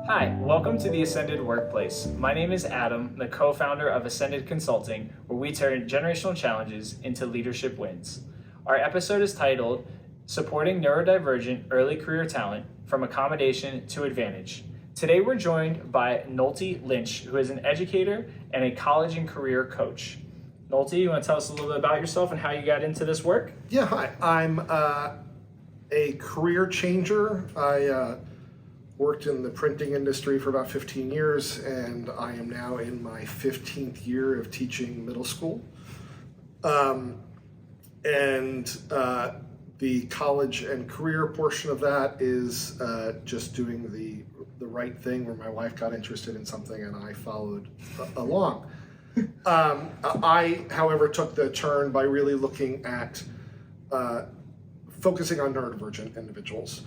Hi, welcome to the Ascended Workplace. My name is Adam, the co-founder of Ascended Consulting, where we turn generational challenges into leadership wins. Our episode is titled Supporting Neurodivergent Early Career Talent from Accommodation to Advantage. Today we're joined by Nulty Lynch, who is an educator and a college and career coach. Nulty, you want to tell us a little bit about yourself and how you got into this work? Yeah, hi. I'm a career changer. I worked in the printing industry for about 15 years, and I am now in my 15th year of teaching middle school. The college and career portion of that is just doing the right thing, where my wife got interested in something and I followed along. I, however, took the turn by really looking at focusing on neurodivergent individuals.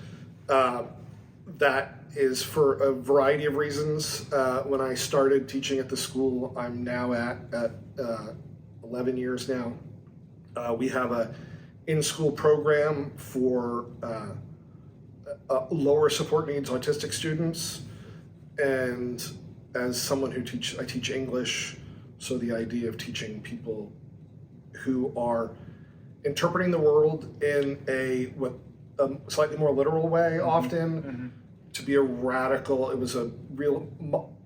That is for a variety of reasons. When I started teaching at the school, I'm now at 11 years now. We have a in-school program for lower support needs autistic students. And as someone who I teach English, so the idea of teaching people who are interpreting the world in a slightly more literal way often, to be a radical, it was a real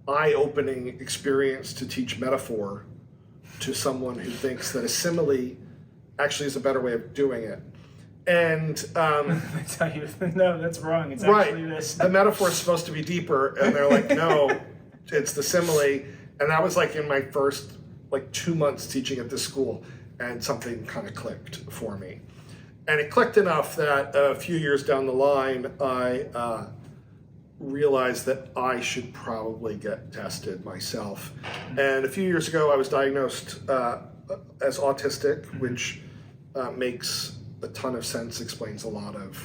eye-opening experience to teach metaphor to someone who thinks that a simile actually is a better way of doing it. And I tell you, no, that's wrong. It's right. Actually this. The metaphor is supposed to be deeper, and they're like, no, it's the simile. And that was like in my first 2 months teaching at this school, and something kind of clicked for me. And it clicked enough that a few years down the line, I realized that I should probably get tested myself. And a few years ago, I was diagnosed as autistic, which makes a ton of sense, explains a lot of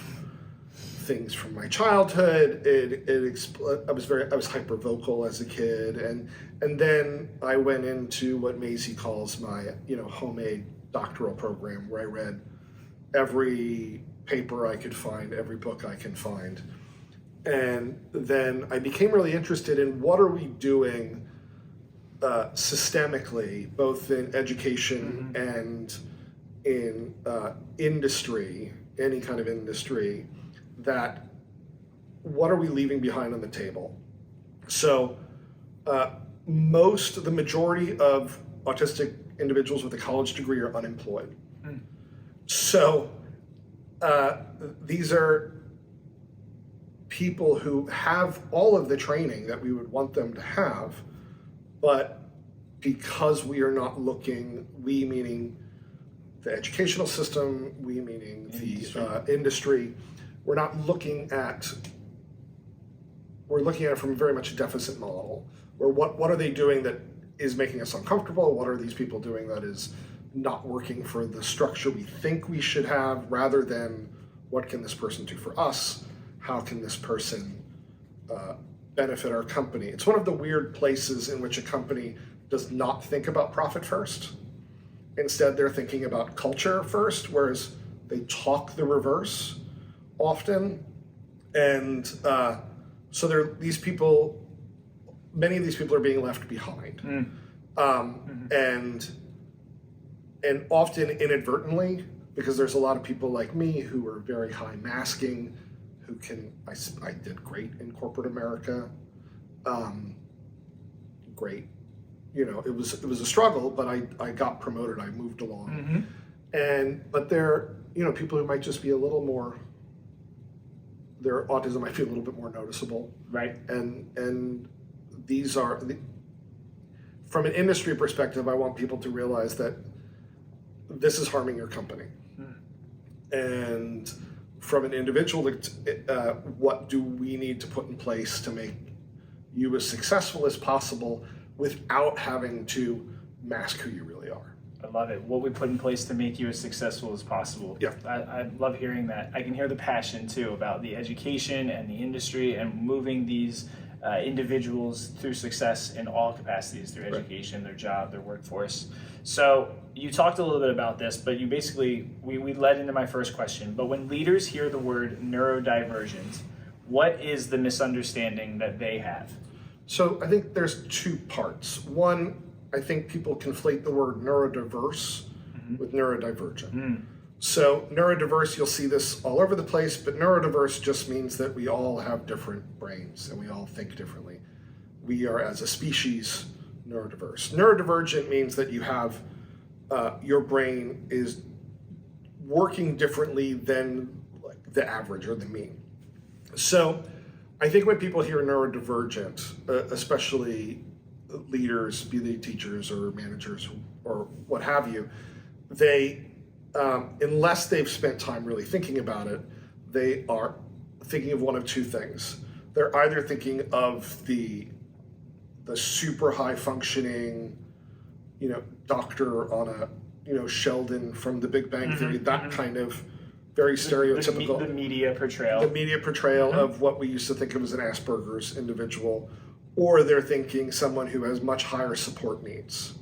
things from my childhood. I was hyper vocal as a kid, and then I went into what Maisie calls my homemade doctoral program, where I read every paper I could find, every book I can find. And then I became really interested in what are we doing systemically, both in education and in industry, any kind of industry, that what are we leaving behind on the table? So the majority of autistic individuals with a college degree are unemployed. So these are people who have all of the training that we would want them to have, but because we are not looking, we meaning the educational system, we meaning the industry, we're looking at it from very much a deficit model, where what are they doing that is making us uncomfortable? What are these people doing that is not working for the structure we think we should have, rather than what can this person do for us? How can this person benefit our company? It's one of the weird places in which a company does not think about profit first. Instead, they're thinking about culture first, whereas they talk the reverse often. And so many of these people are being left behind. And often inadvertently, because there's a lot of people like me who are very high masking, I did great in corporate America, great. It was a struggle, but I got promoted, I moved along. But there are, people who might just be a little more, their autism might be a little bit more noticeable. Right. And these are, from an industry perspective, I want people to realize that this is harming your company. And from an individual, what do we need to put in place to make you as successful as possible without having to mask who you really are? I love it. What we put in place to make you as successful as possible. Yeah. I love hearing that. I can hear the passion too about the education and the industry and moving these individuals through success in all capacities, through education, their job, their workforce. So you talked a little bit about this, but you basically, we led into my first question, but when leaders hear the word neurodivergent, What is the misunderstanding that they have? So I think there's two parts. One, I think people conflate the word neurodiverse with neurodivergent. So neurodiverse, you'll see this all over the place, but neurodiverse just means that we all have different brains and we all think differently. We are, as a species, neurodiverse. Neurodivergent means that you have, your brain is working differently than like the average or the mean. So I think when people hear neurodivergent, especially leaders, be they teachers or managers or what have you, they, unless they've spent time really thinking about it, they are thinking of one of two things. They're either thinking of the super high functioning, doctor on a, Sheldon from The Big Bang Theory, that kind of very stereotypical. The media portrayal. The media portrayal of what we used to think of as an Asperger's individual, or they're thinking someone who has much higher support needs.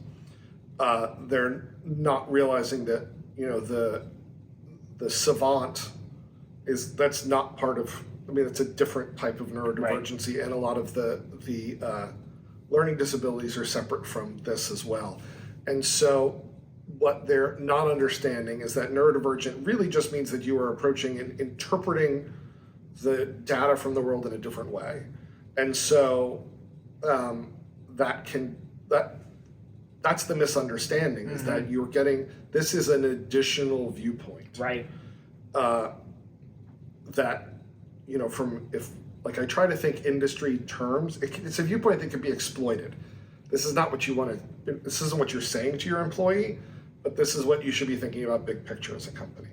They're not realizing that, the savant that's not part of, it's a different type of neurodivergency, and a lot of the learning disabilities are separate from this as well. And so what they're not understanding is that neurodivergent really just means that you are approaching and interpreting the data from the world in a different way. And so that's the misunderstanding, is that you're getting, this is an additional viewpoint. Right. That, I try to think industry terms, it's a viewpoint that can be exploited. This is not what you want to, this isn't what you're saying to your employee, but this is what you should be thinking about big picture as a company.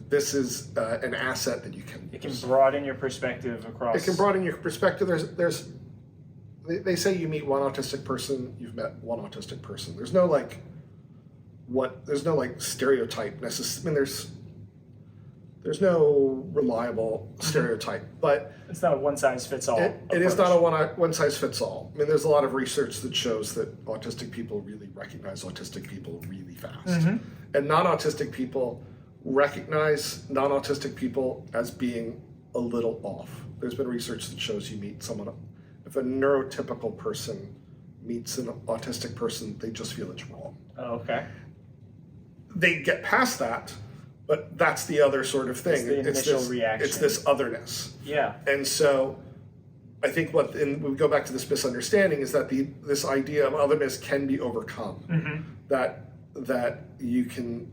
This is an asset that you can. It can broaden your perspective across. It can broaden your perspective. They say you meet one autistic person, you've met one autistic person. There's no stereotype necessarily. There's no reliable stereotype, but it's not a one-size-fits-all. It is not a one-size-fits-all. There's a lot of research that shows that autistic people really recognize autistic people really fast, and non-autistic people recognize non-autistic people as being a little off. There's been research that shows you meet someone, if a neurotypical person meets an autistic person, they just feel it's wrong. Oh, okay. They get past that. But that's the other sort of thing. It's the initial reaction. It's this otherness. Yeah. And so I think and we go back to this misunderstanding, is that this idea of otherness can be overcome. That you can,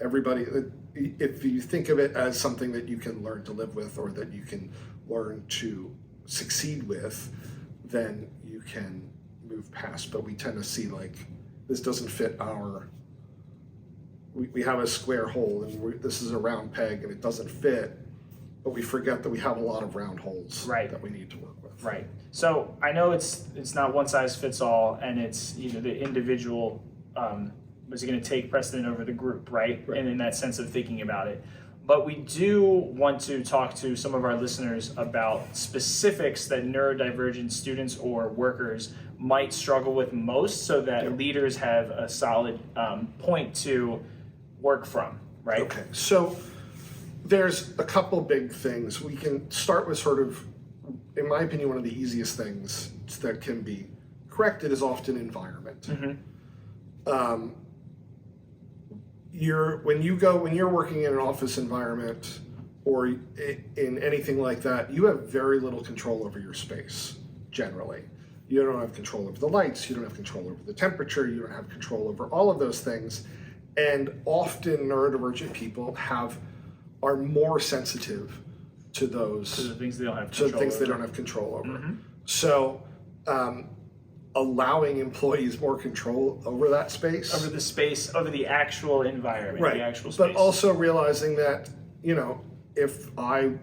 everybody, if you think of it as something that you can learn to live with, or that you can learn to succeed with, then you can move past. But we tend to see this doesn't fit our. We have a square hole, and this is a round peg, and it doesn't fit, but we forget that we have a lot of round holes that we need to work with. Right. So I know it's not one size fits all, and it's the individual is going to take precedent over the group, right? And in that sense of thinking about it. But we do want to talk to some of our listeners about specifics that neurodivergent students or workers might struggle with most, so that leaders have a solid point to work from, right? Okay, so there's a couple big things. We can start with sort of, in my opinion, one of the easiest things that can be corrected is often environment. When you're working in an office environment or in anything like that, you have very little control over your space, generally. You don't have control over the lights, you don't have control over the temperature, you don't have control over all of those things. And often neurodivergent people are more sensitive to those. To the things they don't have control over. To the things they don't have control over. So allowing employees more control over that space. Over the space, over the actual environment, right. The actual space. But also realizing that, if I'm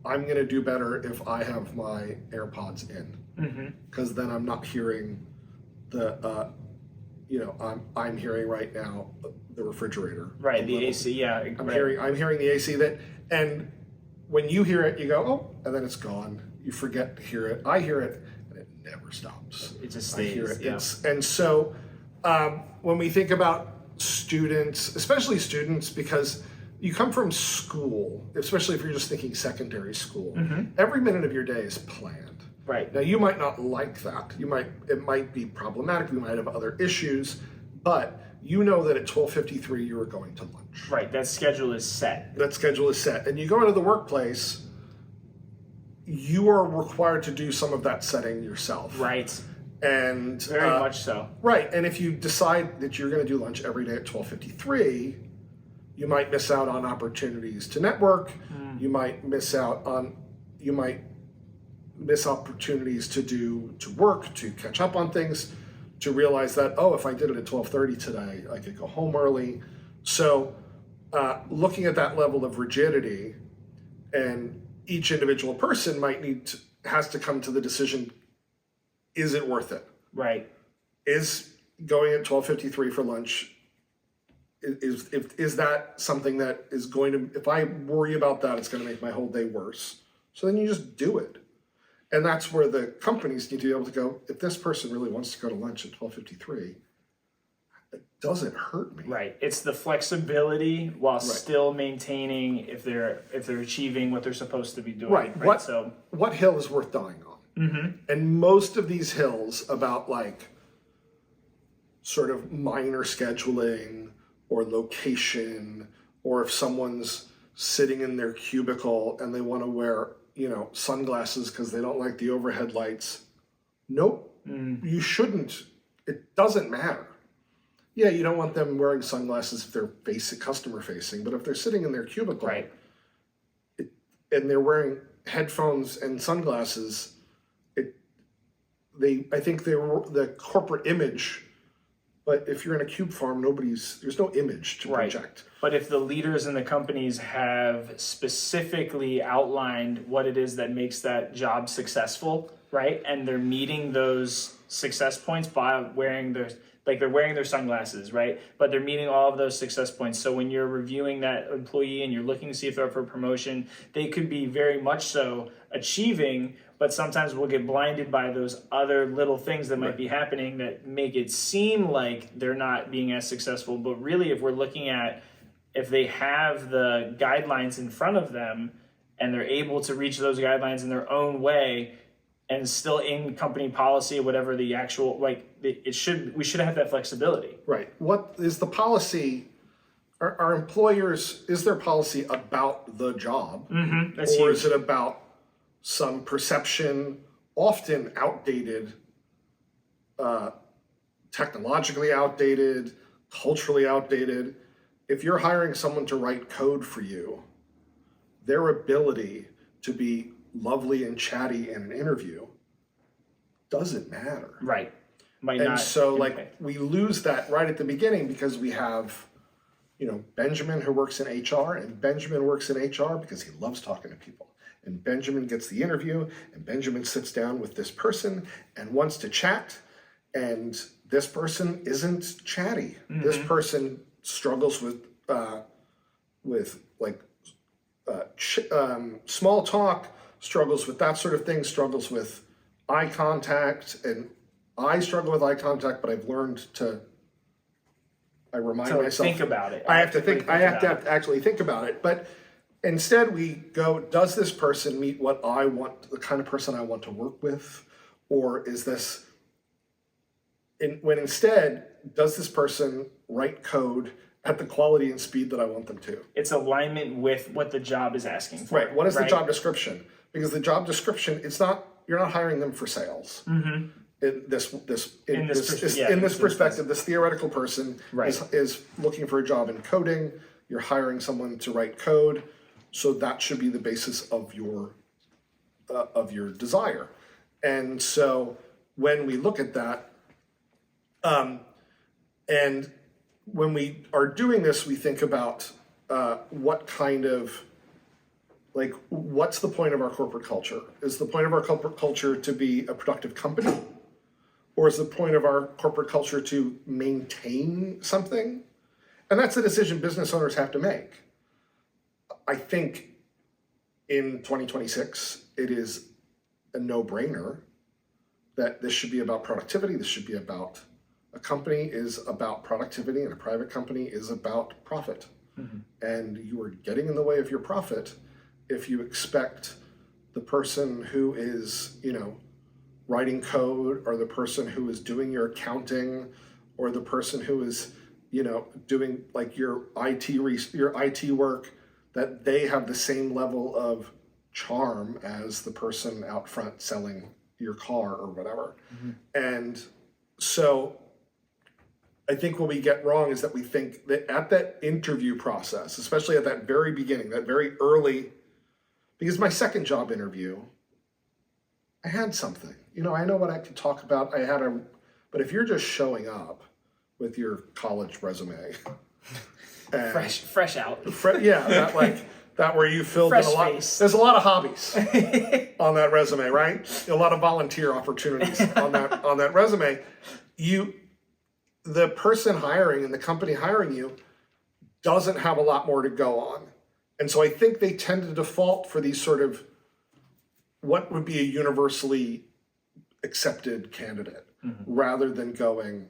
going to do better if I have my AirPods in. Because then I'm not hearing I'm hearing right now the refrigerator. Right, the AC, yeah. I'm hearing the AC and when you hear it, you go, oh, and then it's gone. You forget to hear it. I hear it, and it never stops. It just stays. I hear it. Yeah. And so when we think about students, especially students, because you come from school, especially if you're just thinking secondary school, every minute of your day is planned. Right. Now you might not like that. It might be problematic. You might have other issues, but you know that at 12:53 you are going to lunch. Right. That schedule is set. That schedule is set. And you go into the workplace, you are required to do some of that setting yourself. Right. And very much so. Right. And if you decide that you're going to do lunch every day at 12:53, you might miss out on opportunities to network. You might miss opportunities to work, to catch up on things, to realize that, oh, if I did it at 12:30 today, I could go home early. So looking at that level of rigidity, and each individual person has to come to the decision, is it worth it? Right. Is going at 12:53 for lunch, is that something that is going to, if I worry about that, it's going to make my whole day worse. So then you just do it. And that's where the companies need to be able to go, if this person really wants to go to lunch at 12:53, it doesn't hurt me. Right. It's the flexibility while still maintaining if they're achieving what they're supposed to be doing. Right. What hill is worth dying on? And most of these hills about like sort of minor scheduling or location, or if someone's sitting in their cubicle and they want to wear, sunglasses because they don't like the overhead lights. Nope, you shouldn't. It doesn't matter. Yeah, you don't want them wearing sunglasses if they're customer facing, but if they're sitting in their cubicle and they're wearing headphones and sunglasses, I think the corporate image. But if you're in a cube farm, there's no image to project. But if the leaders in the companies have specifically outlined what it is that makes that job successful, right? And they're meeting those success points by wearing they're wearing their sunglasses, right? But they're meeting all of those success points. So when you're reviewing that employee and you're looking to see if they're up for promotion, they could be very much so achieving, but sometimes we'll get blinded by those other little things that might be happening that make it seem like they're not being as successful. But really, if we're looking at if they have the guidelines in front of them and they're able to reach those guidelines in their own way and still in company policy, whatever the actual, we should have that flexibility. Right. What is the policy? Are employers, is their policy about the job? That's or huge. Is it about some perception, often outdated, technologically outdated, culturally outdated? If you're hiring someone to write code for you, their ability to be lovely and chatty in an interview doesn't matter. Right. We lose that right at the beginning because we have, Benjamin who works in HR, and Benjamin works in HR because he loves talking to people. And Benjamin gets the interview, and Benjamin sits down with this person and wants to chat, and this person isn't chatty. This person struggles with small talk, struggles with that sort of thing, struggles with eye contact, and I struggle with eye contact, but I've learned I remind myself. Think about it. I have to actually think about it. But instead we go, does this person meet what I want, the kind of person I want to work with? Or is this, when instead, does this person write code at the quality and speed that I want them to? It's alignment with what the job is asking for. Right. What is the job description? Because the job description, you're not hiring them for sales. In this perspective, this theoretical person is looking for a job in coding. You're hiring someone to write code, so that should be the basis of your desire. And so when we look at that, and when we are doing this, we think about what kind of, what's the point of our corporate culture? Is the point of our corporate culture to be a productive company? Or is the point of our corporate culture to maintain something? And that's a decision business owners have to make. I think in 2026, it is a no-brainer that this should be about productivity. This should be about, a company is about productivity and a private company is about profit. And you are getting in the way of your profit if you expect the person who is, writing code, or the person who is doing your accounting, or the person who is, doing like your IT work, that they have the same level of charm as the person out front selling your car or whatever. And so I think what we get wrong is that we think that at that interview process, especially at that very beginning, that very early, because my second job interview, I had something, I know what I could talk about. But if you're just showing up with your college resume, and fresh out, that where you filled fresh in a lot. face. There's a lot of hobbies on that resume, right? A lot of volunteer opportunities on that resume. The person hiring and the company hiring you doesn't have a lot more to go on. And so I think they tend to default for these sort of what would be a universally accepted candidate, rather than going,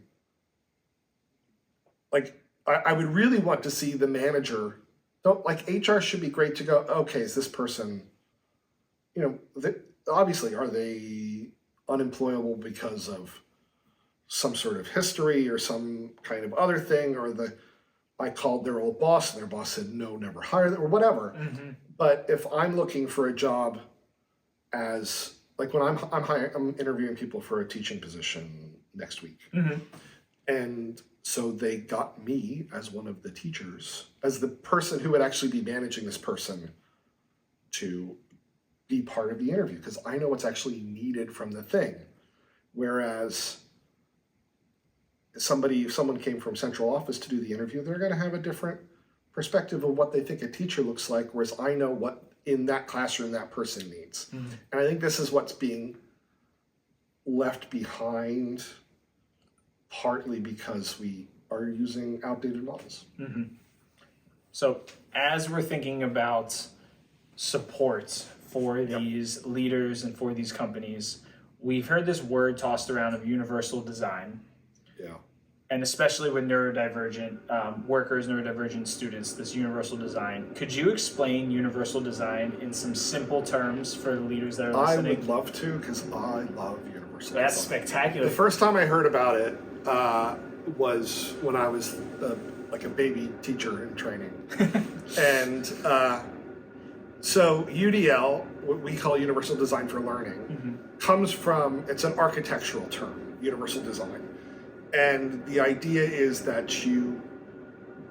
like, I would really want to see the manager, HR should be great to go, okay, is this person, obviously, are they unemployable because of some sort of history or some kind of other thing, or I called their old boss and their boss said, no, never hire them, or whatever. But if I'm looking for a job as, like, when I'm interviewing people for a teaching position next week. And so they got me as one of the teachers, as the person who would actually be managing this person, to be part of the interview, because I know what's actually needed from the thing. Whereas if someone came from central office to do the interview, they're going to have a different perspective of what they think a teacher looks like, whereas I know what in that classroom that person needs. And I think this is what's being left behind, partly because we are using outdated models. So as we're thinking about support for these leaders and for these companies, we've heard this word tossed around of universal design. And especially with neurodivergent workers, neurodivergent students, this universal design. Could you explain universal design in some simple terms for the leaders that are listening? I would love to, because I love universal design. That's spectacular. The first time I heard about it was when I was like a baby teacher in training. And so UDL, what we call Universal Design for Learning, comes from, it's an architectural term, universal design. And the idea is that you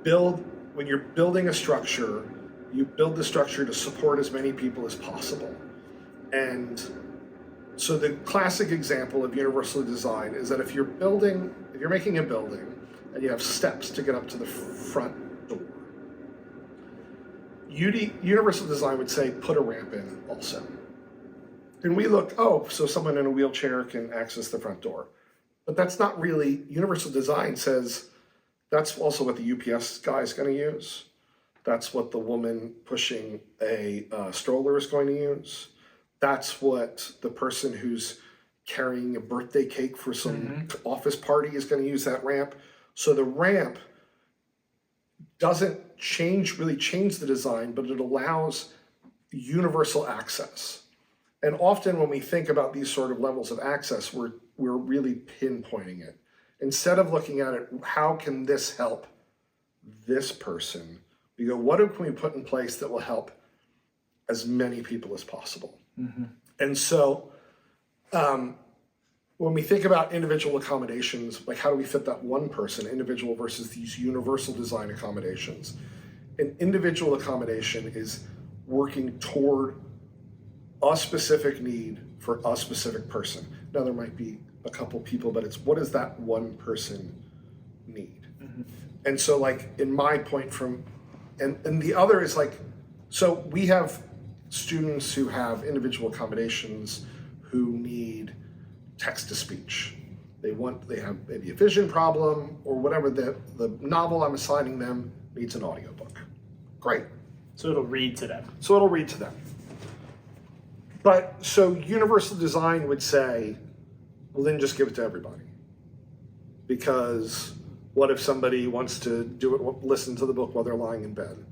build, when you're building a structure, you build the structure to support as many people as possible. And so the classic example of universal design is that if you're making a building and you have steps to get up to the front door, universal design would say, put a ramp in also. And we look, so someone in a wheelchair can access the front door. But that's not really, universal design says that's also what the UPS guy is going to use. That's what the woman pushing a stroller is going to use. That's what the person who's carrying a birthday cake for some office party is going to use that ramp. So the ramp doesn't really change the design, but it allows universal access. And often when we think about these sort of levels of access, we're really pinpointing it. Instead of looking at it, how can this help this person? We go, what can we put in place that will help as many people as possible? And so when we think about individual accommodations, like how do we fit that one person, individual versus these universal design accommodations? An individual accommodation is working toward a specific need for a specific person. Now there might be a couple people, but it's what does that one person need? And so like in my point and the other is like, so we have students who have individual accommodations who need text to speech. They have maybe a vision problem or whatever, the novel I'm assigning them needs an audiobook. Great. So it'll read to them. But so universal design would say, well, then just give it to everybody. Because What if somebody wants to listen to the book while they're lying in bed?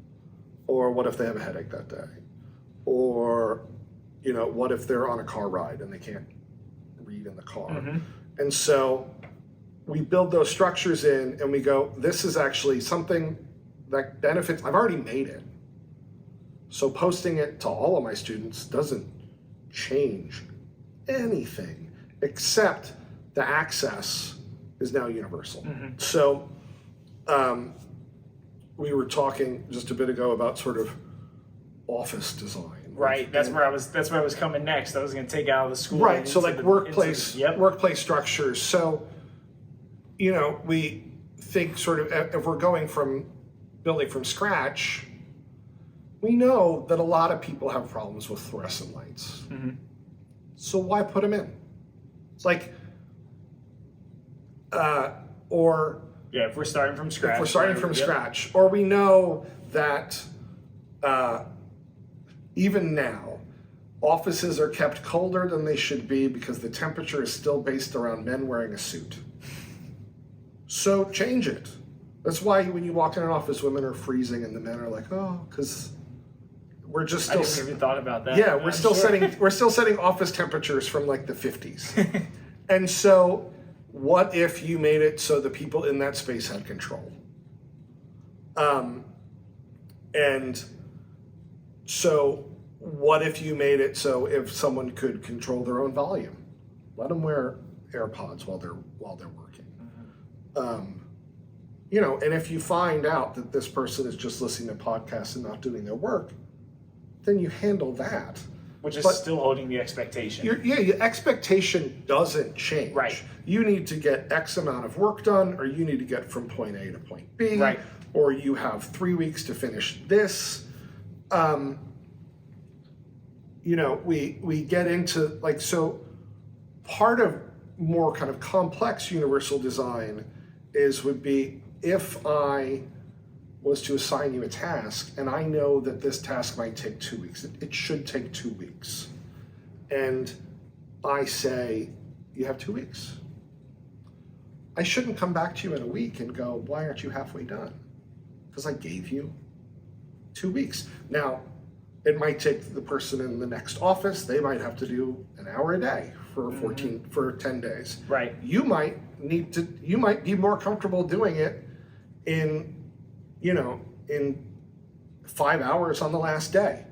Or what if they have a headache that day? Or, what if they're on a car ride and they can't read in the car? Mm-hmm. And so we build those structures in and we go, this is actually something that benefits, I've already made it. So posting it to all of my students doesn't change anything, except the access is now universal. Mm-hmm. So we were talking just a bit ago about sort of office design. Right, that's where I was coming next. I was going to take out of the school. Right, so like workplace structures. So, we think sort of if we're going from building from scratch, we know that a lot of people have problems with fluorescent lights. Mm-hmm. So why put them in? It's like, if we're starting from scratch. If we're starting from scratch, or we know that even now, offices are kept colder than they should be because the temperature is still based around men wearing a suit. So change it. That's why when you walk in an office, women are freezing and the men are like, oh, because we're just still. I didn't even thought about that. Yeah, we're still setting office temperatures from like the 50s. And so what if you made it so the people in that space had control? And so what if you made it so if someone could control their own volume, let them wear AirPods while they're working. Mm-hmm. And if you find out that this person is just listening to podcasts and not doing their work, then you handle that. Which is still holding the expectation. Your expectation doesn't change. Right. You need to get X amount of work done, or you need to get from point A to point B. Right. Or you have 3 weeks to finish this. We get into so part of more kind of complex universal design would be if I was to assign you a task and I know that this task might take 2 weeks. It should take 2 weeks. And I say, you have 2 weeks. I shouldn't come back to you in a week and go, why aren't you halfway done? Because I gave you 2 weeks. Now, it might take the person in the next office, they might have to do an hour a day for 10 days. Right. You might be more comfortable doing it in 5 hours on the last day.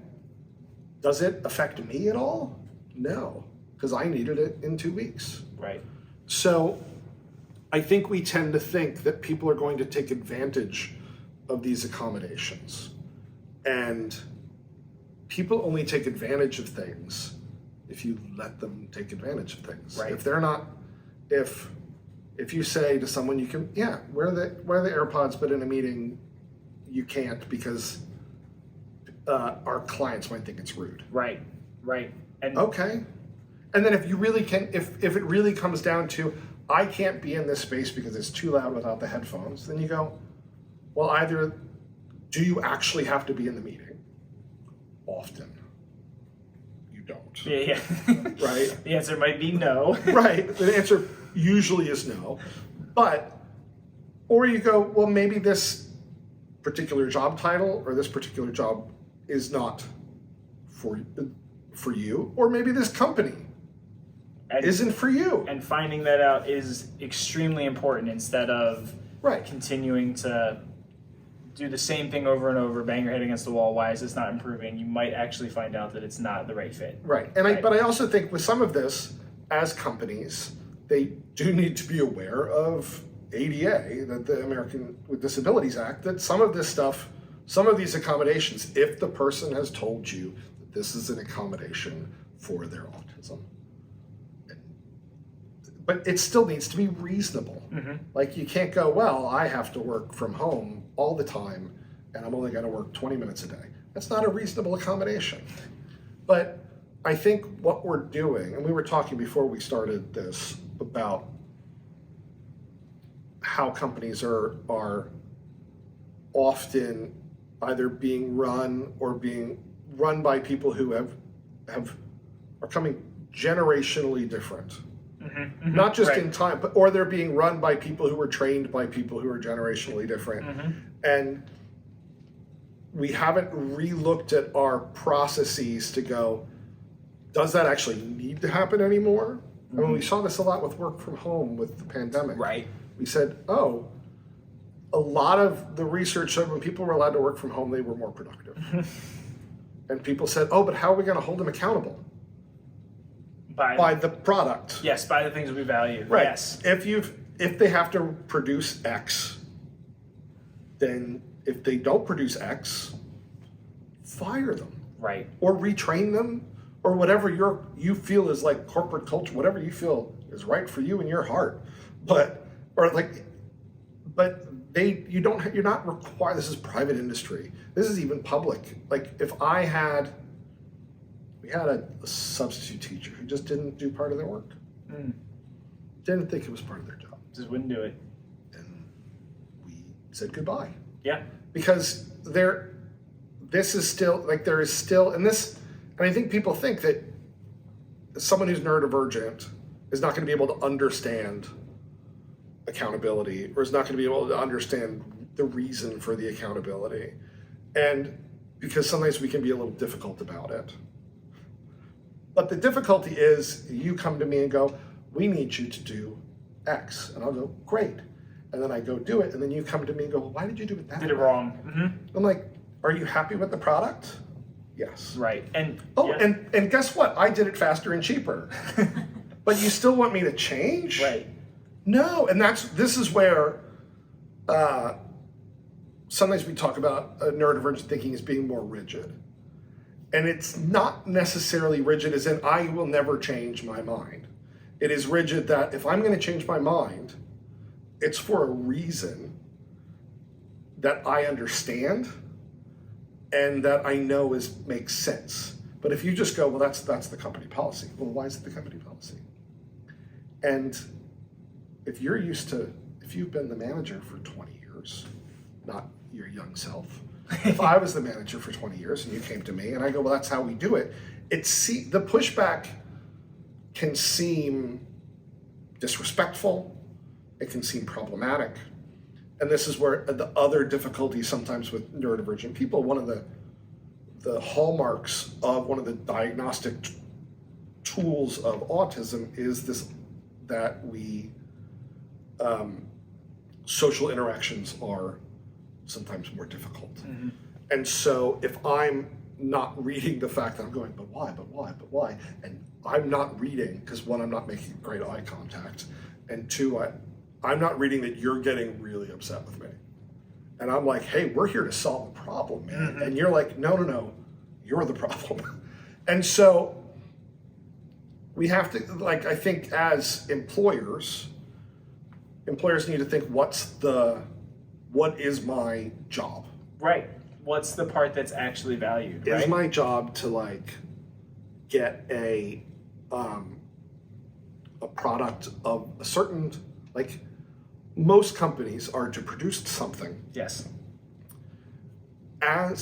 Does it affect me at all? No, because I needed it in 2 weeks. Right. So I think we tend to think that people are going to take advantage of these accommodations. And people only take advantage of things if you let them take advantage of things. Right. If they're not, if you say to someone, you can, wear the AirPods, but in a meeting, you can't because our clients might think it's rude. Right. And okay. And then if you really can, if it really comes down to, I can't be in this space because it's too loud without the headphones, then you go, well, either do you actually have to be in the meeting? Often. You don't. Yeah. Right? The answer might be no. Right. The answer usually is no. Or you go, well, maybe this particular job title or this particular job is not for you, or maybe this company isn't for you. And finding that out is extremely important instead of continuing to do the same thing over and over, bang your head against the wall. Why is this not improving? You might actually find out that it's not the right fit. Right. But I also think with some of this, as companies, they do need to be aware of ADA, that the American with Disabilities Act, that some of this stuff, some of these accommodations, if the person has told you that this is an accommodation for their autism, but it still needs to be reasonable. Mm-hmm. Like you can't go, well, I have to work from home all the time and I'm only going to work 20 minutes a day. That's not a reasonable accommodation. But I think what we're doing, and we were talking before we started this about how companies are often either being run or being run by people who are coming generationally different. Mm-hmm. not just Right. in time, but or they're being run by people who were trained by people who are generationally different. And we haven't re-looked at our processes to go, does that actually need to happen anymore? I mean, we saw this a lot with work from home with the pandemic. Right. We said, oh, a lot of the research showed when people were allowed to work from home, they were more productive. And people said, oh, but how are we going to hold them accountable? By the product. Yes, by the things we value. Right. Yes. If they have to produce X, then if they don't produce X, fire them. Right. Or retrain them, or whatever you feel is like corporate culture, whatever you feel is right for you in your heart. You're not required. This is private industry. This is even public. Like if we had a substitute teacher who just didn't do part of their work. Didn't think it was part of their job. Just wouldn't do it. And we said goodbye. Yeah. Because there is still, and I think people think that someone who's neurodivergent is not going to be able to understand accountability, or is not going to be able to understand the reason for the accountability. And because sometimes we can be a little difficult about it. But the difficulty is you come to me and go, we need you to do X. And I'll go, great. And then I go do it. And then you come to me and go, well, why did you do it that way? Did it wrong. I'm like, are you happy with the product? Yes. Right. And and guess what? I did it faster and cheaper. But you still want me to change? Right. No. And this is where sometimes we talk about neurodivergent thinking as being more rigid. And it's not necessarily rigid as in I will never change my mind. It is rigid that if I'm going to change my mind, it's for a reason that I understand and that I know makes sense. But if you just go, well, that's the company policy. Well, why is it the company policy? And if you've been the manager for 20 years, not your young self, if I was the manager for 20 years and you came to me and I go, well, that's how we do it. The pushback can seem disrespectful. It can seem problematic. And this is where the other difficulty sometimes with neurodivergent people, one of the hallmarks of one of the diagnostic tools of autism is that social interactions are sometimes more difficult. And so if I'm not reading the fact that I'm going, but why, and I'm not reading, because one, I'm not making great eye contact, and two, I'm not reading that you're getting really upset with me. And I'm like, hey, we're here to solve a problem, man. And you're like, no, you're the problem. And so we have to, I think as employers need to think, what is my job? Right. What's the part that's actually valued? Is my job to get a product of a certain, most companies are to produce something. Yes. At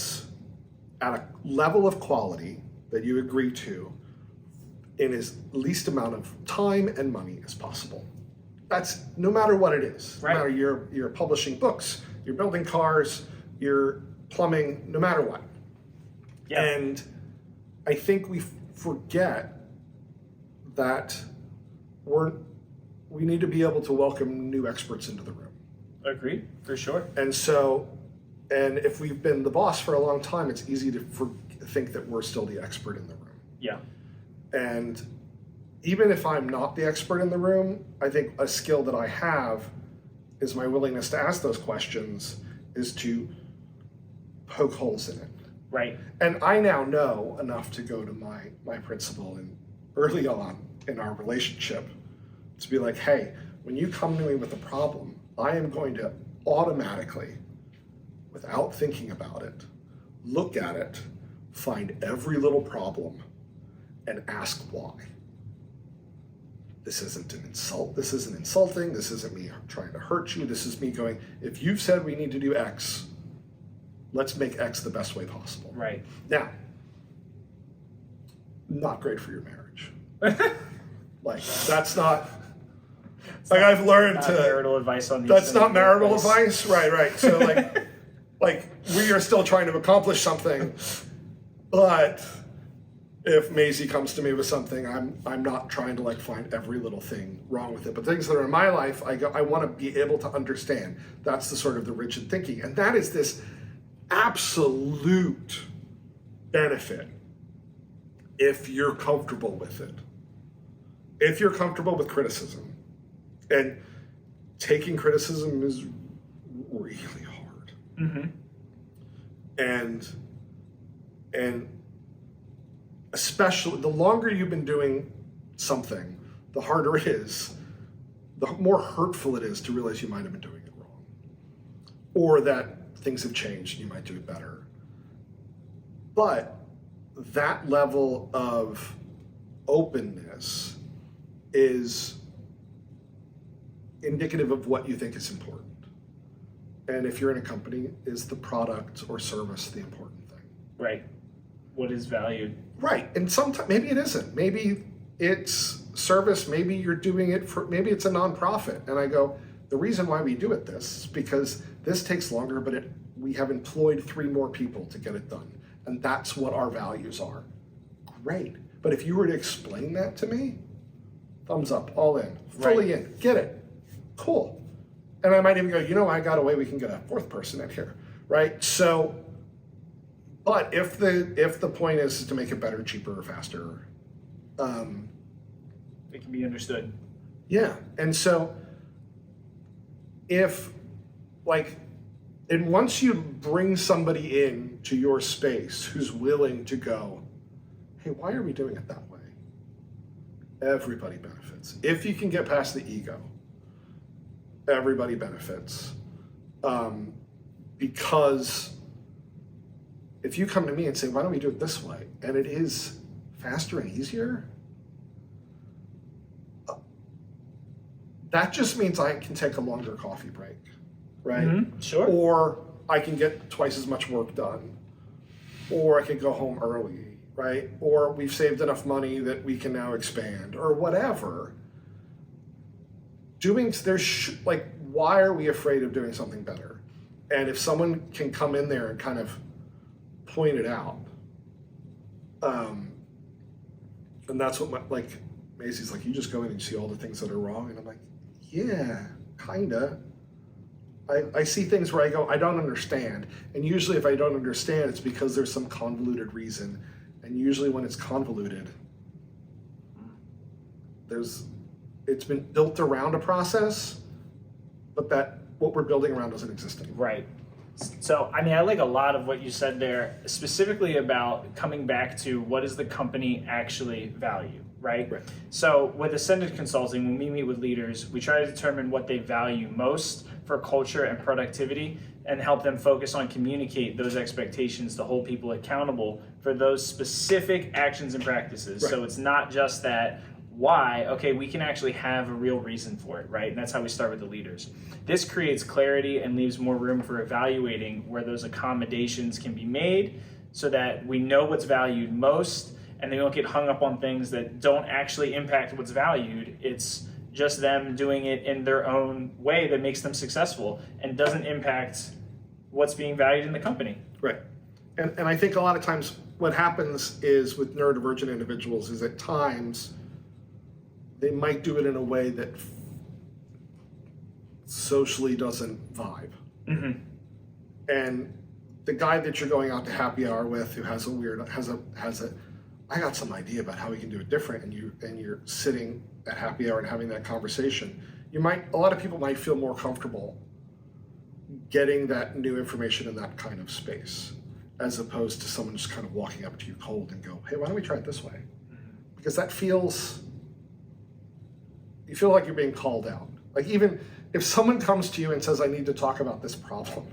a level of quality that you agree to in as least amount of time and money as possible. That's no matter what it is. Right. No matter you're publishing books, you're building cars, you're plumbing, no matter what. Yeah. And I think we forget that we need to be able to welcome new experts into the room. Agreed, for sure. And if we've been the boss for a long time, it's easy to think that we're still the expert in the room. Yeah. And even if I'm not the expert in the room, I think a skill that I have is my willingness to ask those questions, is to poke holes in it. Right. And I now know enough to go to my principal early on in our relationship to be like, hey, when you come to me with a problem, I am going to automatically, without thinking about it, look at it, find every little problem, and ask why. This isn't an insult. This isn't insulting. This isn't me trying to hurt you. This is me going, if you've said we need to do X, let's make X the best way possible. Right. Now, not great for your marriage. That's not, Like I've learned not to marital advice on these. That's not things. marital advice, right? So like we are still trying to accomplish something, but if Maisie comes to me with something, I'm not trying to like find every little thing wrong with it. But things that are in my life, I want to be able to understand. That's the sort of the rigid thinking, and that is this absolute benefit if you're comfortable with it. If you're comfortable with criticism, and taking criticism is really hard. Mm-hmm. And especially the longer you've been doing something, the harder it is, the more hurtful it is to realize you might have been doing it wrong, or that things have changed and you might do it better. But that level of openness is indicative of what you think is important. And if you're in a company, is the product or service the important thing? Right. What is valued? Right. And sometimes maybe it isn't. Maybe it's service. Maybe you're doing it for, maybe it's a nonprofit. And I go, the reason why we do it this is because this takes longer, but we have employed 3 more people to get it done. And that's what our values are. Great. But if you were to explain that to me, thumbs up, all in, fully in, get it, cool. And I might even go, I got a way we can get a 4th person in here, right? So, but if the point is to make it better, cheaper, or faster, it can be understood. Yeah, and so and once you bring somebody in to your space who's willing to go, hey, why are we doing it that way? Everybody benefits. If you can get past the ego, everybody benefits. Because if you come to me and say, why don't we do it this way? And it is faster and easier, that just means I can take a longer coffee break, right? Mm-hmm. Sure. Or I can get twice as much work done. Or I could go home early, right? Or we've saved enough money that we can now expand, or whatever. Why are we afraid of doing something better? And if someone can come in there and kind of point it out, and that's what Maisie's like, you just go in and you see all the things that are wrong, and I'm like, yeah, kinda. I see things where I go, I don't understand, and usually if I don't understand, it's because there's some convoluted reason, and usually when it's convoluted, it's been built around a process, but what we're building around doesn't exist anymore. Right. So, I like a lot of what you said there, specifically about coming back to what does the company actually value, right? So with Ascended Consulting, when we meet with leaders, we try to determine what they value most for culture and productivity and help them focus on communicate those expectations to hold people accountable for those specific actions and practices. Right. So it's not just that why, okay, we can actually have a real reason for it, right? And that's how we start with the leaders. This creates clarity and leaves more room for evaluating where those accommodations can be made so that we know what's valued most and they don't get hung up on things that don't actually impact what's valued. It's just them doing it in their own way that makes them successful and doesn't impact what's being valued in the company. Right. And I think a lot of times what happens is with neurodivergent individuals is at times they might do it in a way that socially doesn't vibe. Mm-hmm. And the guy that you're going out to happy hour with who has I got some idea about how we can do it different, and you're sitting at happy hour and having that conversation, a lot of people might feel more comfortable getting that new information in that kind of space, as opposed to someone just kind of walking up to you cold and go, hey, why don't we try it this way? Because you feel like you're being called out. Like even if someone comes to you and says, I need to talk about this problem.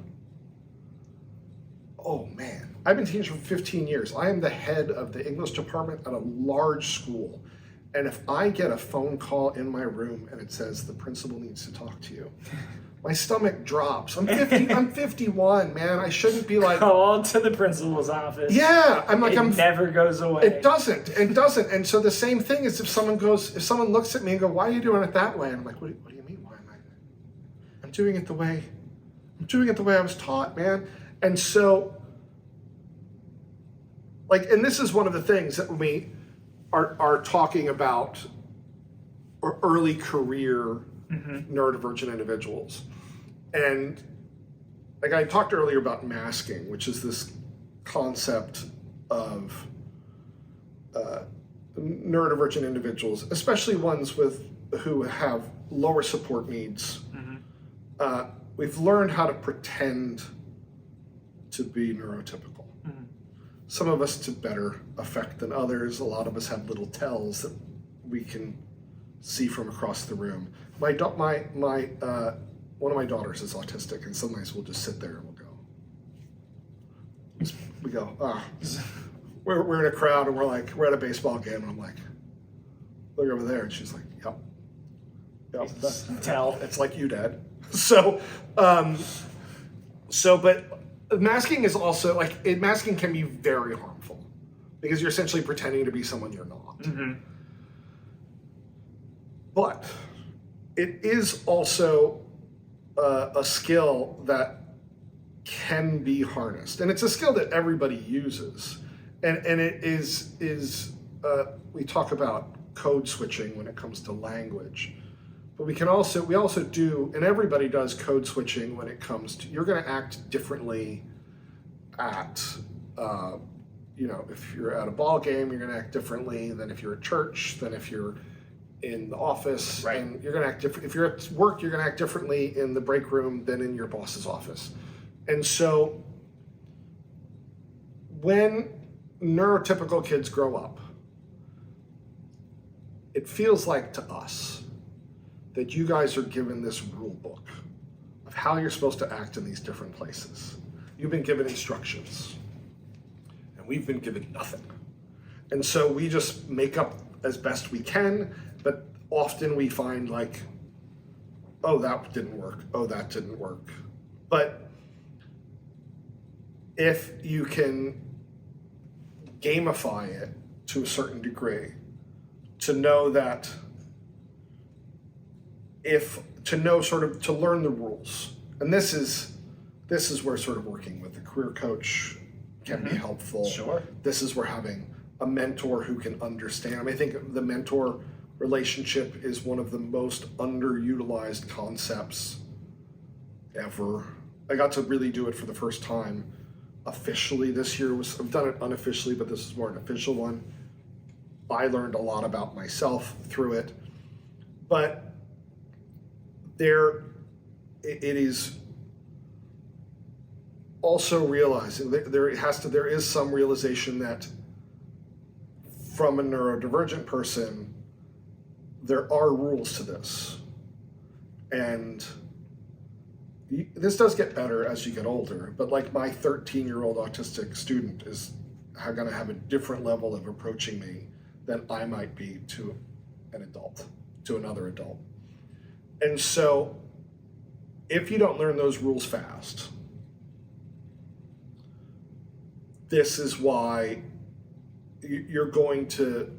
Oh man, I've been teaching for 15 years. I am the head of the English department at a large school. And if I get a phone call in my room and it says the principal needs to talk to you, my stomach drops. I'm 51, man. I shouldn't be like, Call to the principal's office. yeah, I'm like, It never goes away. it doesn't. And so the same thing is if someone looks at me and go, why are you doing it that way? And I'm like, what do you mean? Why am I'm doing it the way I was taught, man. And so, like, and this is one of the things that we are talking about early career neurodivergent individuals. And like I talked earlier about masking, which is this concept of neurodivergent individuals, especially ones who have lower support needs. We've learned how to pretend to be neurotypical. Some of us to better effect than others. A lot of us have little tells that we can see from across the room. One of my daughters is autistic, and sometimes we'll just sit there and we're in a crowd and we're at a baseball game, and I'm like, look over there, and she's like, yep, Tell. it's like you, Dad. But masking is also masking can be very harmful because you're essentially pretending to be someone you're not. But it is also a skill that can be harnessed, and it's a skill that everybody uses. And it is we talk about code switching when it comes to language, but we also do, and everybody does code switching when it comes to, you're going to act differently at if you're at a ball game, you're going to act differently than if you're at church, than if you're in the office, right. And you're going to act different. If you're at work, you're going to act differently in the break room than in your boss's office. And so when neurotypical kids grow up, it feels like to us that you guys are given this rule book of how you're supposed to act in these different places. You've been given instructions, and we've been given nothing. And so we just make up as best we can, but often we find like, oh, that didn't work. Oh, that didn't work. But if you can gamify it to a certain degree, to know that to learn the rules, and this is where sort of working with a career coach can be helpful. Sure. This is where having a mentor who can understand. I think the mentor relationship is one of the most underutilized concepts ever. I got to really do it for the first time officially this year. I've done it unofficially, but this is more an official one. I learned a lot about myself through it, but it is also realizing that there is some realization that from a neurodivergent person, there are rules to this. And this does get better as you get older, but like my 13-year-old autistic student is going to have a different level of approaching me than I might be to another adult. And so if you don't learn those rules fast, this is why you're going to,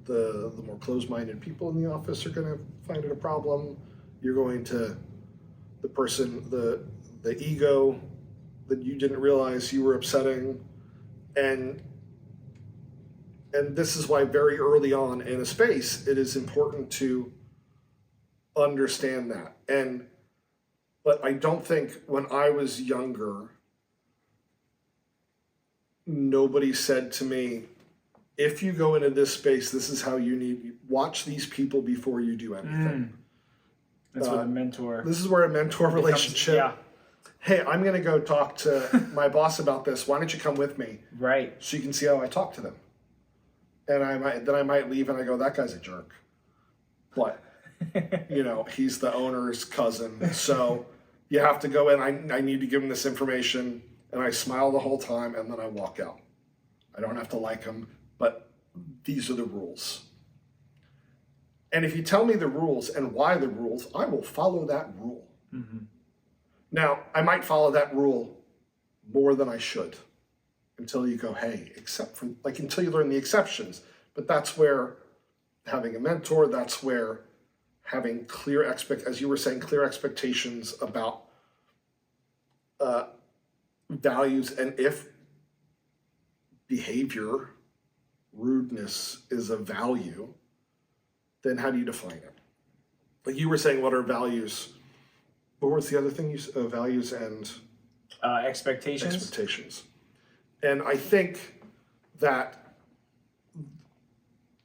the more closed-minded people in the office are going to find it a problem. You're going to, the ego that you didn't realize you were upsetting. And this is why very early on in a space, it is important to understand that. But I don't think when I was younger, nobody said to me, if you go into this space, this is how you watch these people before you do anything. That's what a mentor. This is where a mentor relationship. Yeah. Hey, I'm going to go talk to my boss about this. Why don't you come with me? Right. So you can see how I talk to them. And I might leave and I go, that guy's a jerk. But, he's the owner's cousin. So you have to go in. I need to give him this information. And I smile the whole time and then I walk out. I don't have to like him, but these are the rules. And if you tell me the rules and why the rules, I will follow that rule. Now, I might follow that rule more than I should until you go, hey, until you learn the exceptions. But that's where having a mentor, that's where having as you were saying, clear expectations about values, and if behavior, rudeness is a value, then how do you define it? Like you were saying, what are values? What was the other thing? Values and expectations. And I think that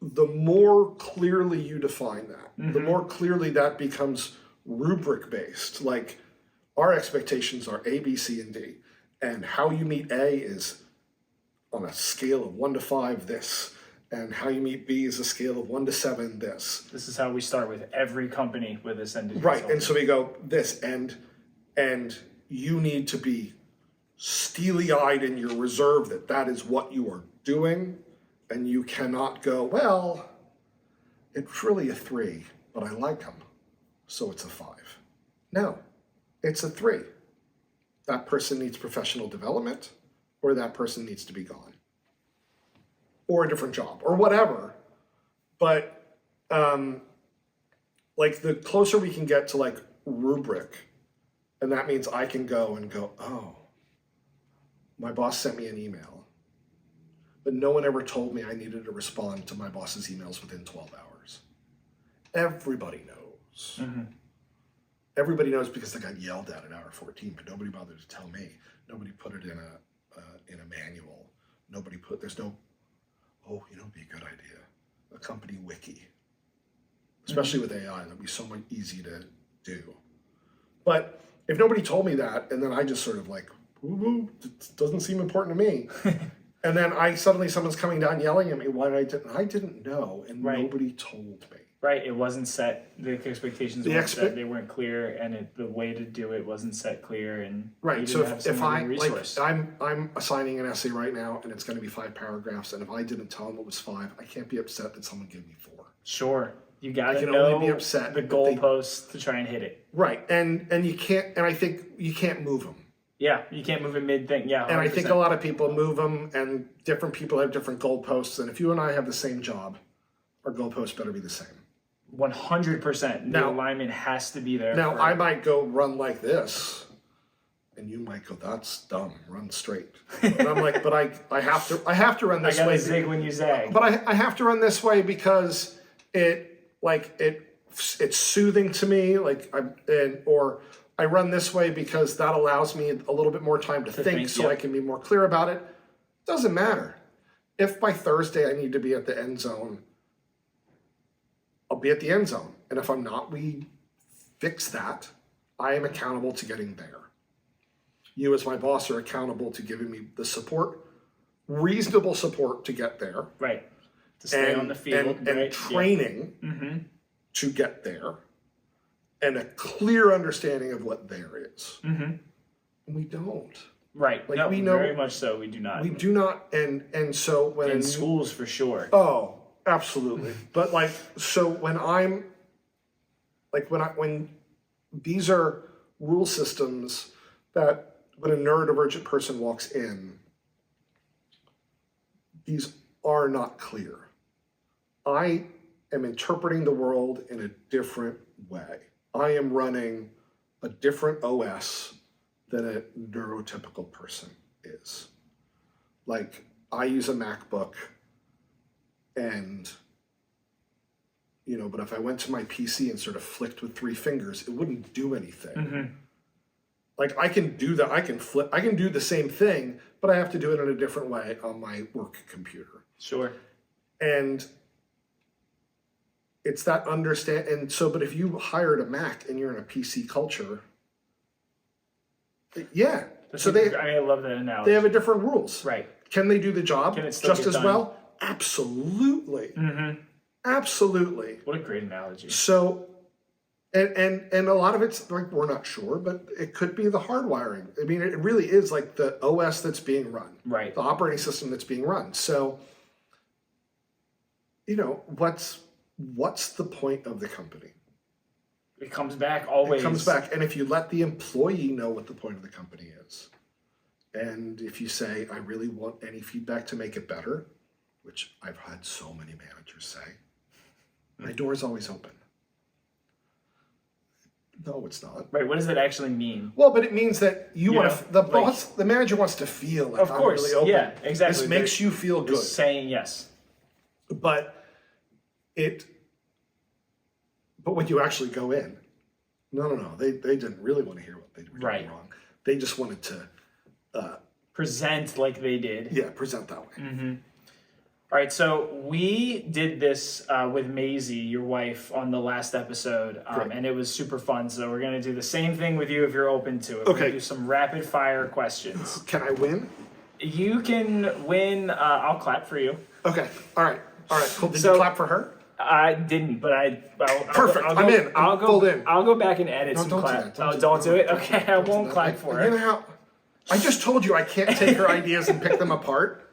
the more clearly you define that, the more clearly that becomes rubric based. Like our expectations are A, B, C, and D. And how you meet A is on a scale of 1 to 5, this. And how you meet B is a scale of 1 to 7, this. This is how we start with every company with Ascended. Right, and so we go this, and you need to be steely-eyed in your reserve that is what you are doing, and you cannot go, well, it's really a 3, but I like them, so it's a 5. No, it's a 3. That person needs professional development, or that person needs to be gone. Or a different job, or whatever. But like the closer we can get to like rubric, and that means I can go, oh, my boss sent me an email, but no one ever told me I needed to respond to my boss's emails within 12 hours. Everybody knows. Everybody knows because they got yelled at hour 14, but nobody bothered to tell me. Nobody put it in a manual. There's no, oh, it'd be a good idea. A company wiki. Especially with AI, that'd be so much easy to do. But if nobody told me that, and then I just sort of like, ooh, it doesn't seem important to me. And then someone's coming down yelling at me, I didn't know, and nobody told me. Right, it wasn't set, the expectations weren't set, they weren't clear, and the way to do it wasn't set clear, and right. So if I'm assigning an essay right now, and it's going to be 5 paragraphs, and if I didn't tell them it was 5, I can't be upset that someone gave me 4. Sure, you got to know only be upset the goalposts to try and hit it. Right, and you can't, and I think you can't move them. Yeah, you can't move it mid-thing, yeah. 100%. And I think a lot of people move them, and different people have different goalposts, and if you and I have the same job, our goalposts better be the same. 100%. The alignment has to be there. Now, I might go run like this, and you might go, that's dumb, run straight. And I'm like, but I have to run this way. I gotta zig when you zag. But I have to run this way because it's soothing to me, or I run this way because that allows me a little bit more time to think so I can be more clear about it. Doesn't matter. If by Thursday I need to be at the end zone, I'll be at the end zone. And if I'm not, we fix that. I am accountable to getting there. You as my boss are accountable to giving me the support, reasonable support to get there. Right. To stay on the field. And training to get there. And a clear understanding of what there is. And we don't. Right. Like no, we know, very much so. We do not. We do not. And so when in schools for sure. Oh, absolutely. But so when these are rule systems that when a neurodivergent person walks in, these are not clear. I am interpreting the world in a different way. I am running a different OS than a neurotypical person is. Like, I use a MacBook and, but if I went to my PC and sort of flicked with 3 fingers, it wouldn't do anything. Like, I can do that. I can do the same thing, but I have to do it in a different way on my work computer. Sure. And it's that but if you hired a Mac and you're in a PC culture, yeah. I love that analogy. They have a different rules. Right. Can they do the job just as well? Absolutely. Absolutely. What a great analogy. So, and a lot of it's like, we're not sure, but it could be the hardwiring. I mean, it really is like the OS that's being run. Right. The operating system that's being run. So, what's the point of the company? comes back always. It comes back. And if you let the employee know what the point of the company is, and if you say, I really want any feedback to make it better, which I've had so many managers say, my door is always open. No, it's not. Right. What does that actually mean? Well, but it means that the manager wants to feel like of course, I'm really open. Yeah, exactly. This makes you feel good. Saying yes. But when you actually go in, no, they didn't really want to hear what they were doing wrong. They just wanted to present like they did. Yeah, present that way. Mm-hmm. All right, so we did this with Maisie, your wife, on the last episode, and it was super fun. So we're going to do the same thing with you if you're open to it. Okay. We're going to do some rapid fire questions. Can I win? You can win. I'll clap for you. Okay. All right. Cool. Did you clap for her? I didn't, but Perfect. I'm in. I'm full in. I'll go back and edit some clap. Don't do it. Okay, I won't clap for her. You know how? I just told you I can't take her ideas and pick them apart.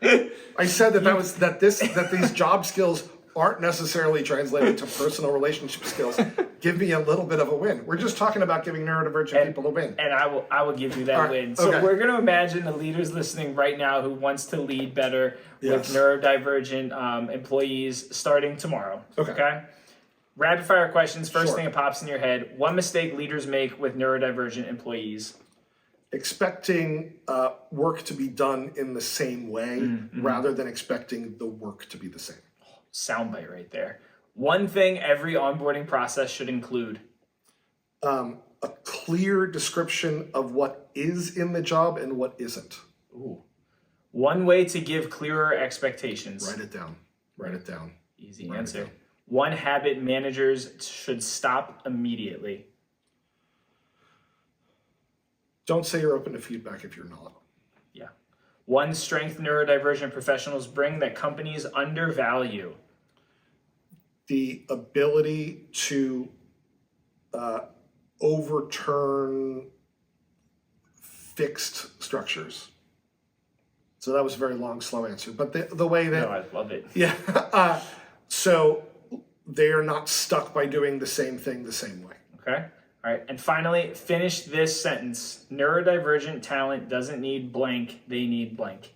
I said that these job skills aren't necessarily translated to personal relationship skills. Give me a little bit of a win. We're just talking about giving neurodivergent people a win. And I will give you that win. So we're going to imagine the leaders listening right now who wants to lead better with neurodivergent employees starting tomorrow. Okay? Rapid fire questions. First thing that pops in your head. One mistake leaders make with neurodivergent employees. Expecting work to be done in the same way rather than expecting the work to be the same. Soundbite right there. One thing every onboarding process should include. A clear description of what is in the job and what isn't. Ooh. One way to give clearer expectations. Write it down. Easy answer. One habit managers should stop immediately. Don't say you're open to feedback if you're not. Yeah. One strength neurodivergent professionals bring that companies undervalue. The ability to overturn fixed structures. So that was a very long, slow answer. But the way that... No, I love it. Yeah. So they are not stuck by doing the same thing the same way. Okay. All right, and finally, finish this sentence. Neurodivergent talent doesn't need blank, they need blank.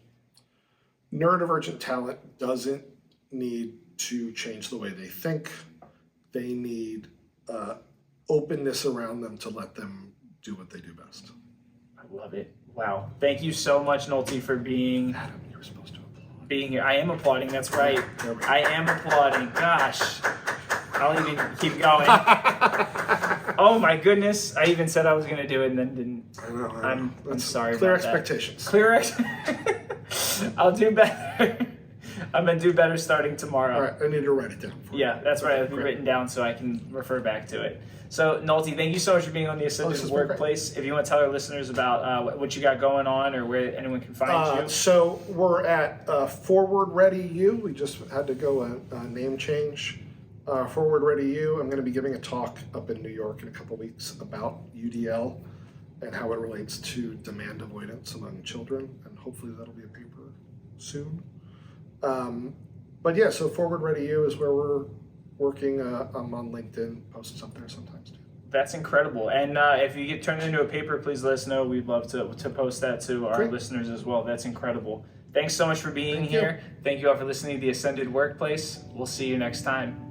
Neurodivergent talent doesn't need to change the way they think. They need openness around them to let them do what they do best. I love it. Wow. Thank you so much, Nulty, for being... Adam, you were supposed to applaud. Being here. I am applauding, that's right. I am applauding. Gosh. I'll even keep going. Oh my goodness! I even said I was going to do it and then didn't. I know. I'm sorry. Clear about expectations. That. Clear. I'll do better. I'm gonna do better starting tomorrow. All right, I need to write it down. Yeah, that's right. It'll be written down so I can refer back to it. So, Nulty, thank you so much for being on the Ascended Workplace. If you want to tell our listeners about what you got going on or where anyone can find you. So we're at Forward Ready U. We just had to go a name change. Forward Ready U. I'm going to be giving a talk up in New York in a couple weeks about UDL and how it relates to demand avoidance among children, and hopefully that'll be a paper soon. But yeah, so Forward Ready U is where we're working. I'm on LinkedIn, post up there sometimes too. That's incredible. And if you get turned into a paper, please let us know. We'd love to post that to our listeners as well. That's incredible. Thanks so much for being here. Thank you all for listening to the Ascended Workplace. We'll see you next time.